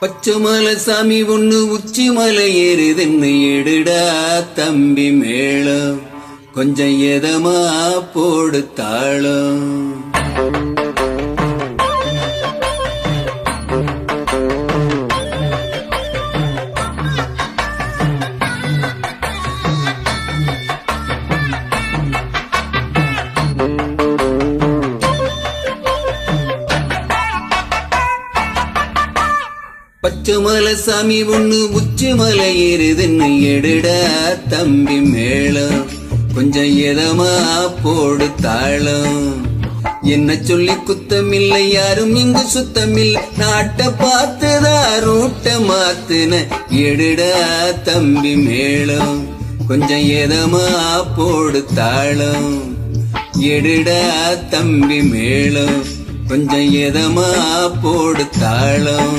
பச்சைமலை சாமி ஒண்ணு உச்சி மலை ஏறுதுன்னு எடுடா தம்பி மேளம், கொஞ்சம் எதமா போடு தாளம். பச்சைமலை சாமி ஒண்ணு உச்சி மலை ஏறுதுன்னு எடுடா தம்பி மேளம், கொஞ்சம் எதமா போடு தாளம். என்ன சொல்லி குத்தமில்லை, யாரும் இங்கு சுத்தமில்லை, நாட்டை பார்த்துதான் ரூட்ட மாத்துன எடுடா தம்பி மேளம், கொஞ்சம் எதமா போடு தாளம். எடுடா தம்பி மேளம், கொஞ்சம் எதமா போடு தாளம்.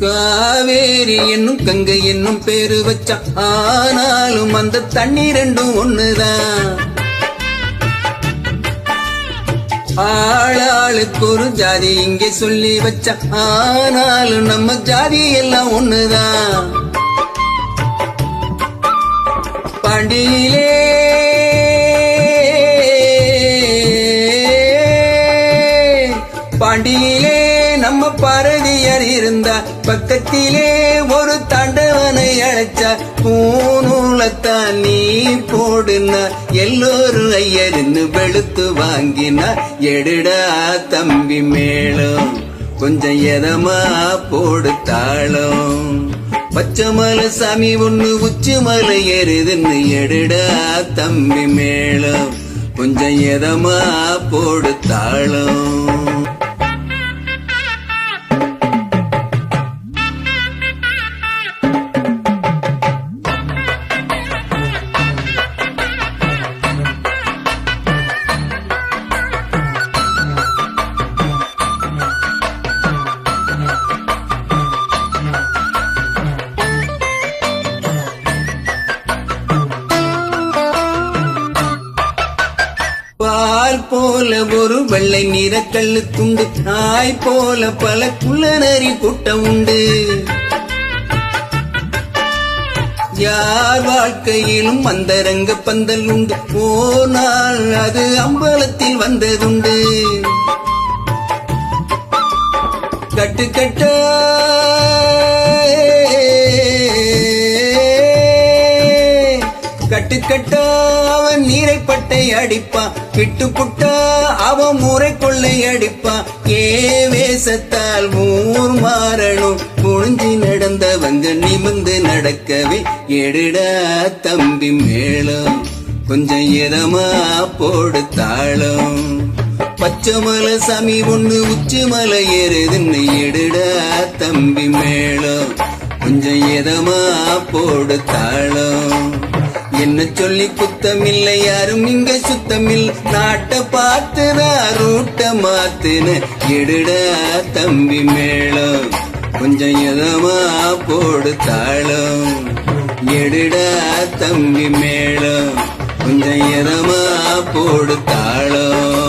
காவேரி என்னும் கங்கை என்னும் பேரு வச்சான், ஆனாலும் அந்த தண்ணி ரெண்டும் ஒண்ணுதான். ஆளாளுக்கு ஒரு ஜாதி இங்கே சொல்லி வச்சான், ஆனாலும் நம்ம ஜாதி எல்லாம் ஒண்ணுதான். பாண்டியிலே பாண்டியிலே நம்ம பாரதியார் இருந்தா, பக்கத்திலே ஒரு தாண்டவனை அழைச்சா, பூநூலத்தான் நீ போடுனா, எல்லோரும் ஐயர்னு வெளுத்து வாங்கினா எடுடா தம்பி மேளம், கொஞ்சம் எதமா போடு தாளம். பச்சைமலை சாமி ஒண்ணு உச்சி மலை ஏறுதுன்னு எடுடா தம்பி மேளம், கொஞ்சம் எதமா போடு தாளம். பால் போல ஒரு வெள்ளை நிற கல்லு துண்டு, நாய் போல பல குள்ளநரி கூட்டம் உண்டு. யார் வாழ்க்கையிலும் அந்தரங்க பந்தல் உண்டு, போனால் அது அம்பலத்தில் வந்ததுண்டு. கட்டுக்கட்ட கட்டுக்கட்ட அவன் நீரை பட்டை அடிப்பான், கிட்டு புட்டா அவன் முறை கொள்ளை அடிப்பான். ஏ வேசத்தால் ஊர் மாறணும், புழிஞ்சி நடந்தவங்க நிமிந்து நடக்கவே எடுடா தம்பி மேளம், கொஞ்சம் எதமா போடு தாளம். பச்சைமலை சாமி ஒண்ணு உச்சி மலை ஏறுதுன்னு எடுடா தம்பி மேளம், கொஞ்சம் எதமா போடு தாளம். என்ன சொல்லி குத்தமில்லை, யாரும் இங்க சுத்தமில்லை, நாட்டை பார்த்துதான் ரூட்ட மாத்துன எடுடா தம்பி மேளம், கொஞ்சம் எதமா போடு தாளம். எடுடா தம்பி மேளம், கொஞ்சம் எதமா போடு தாளம்.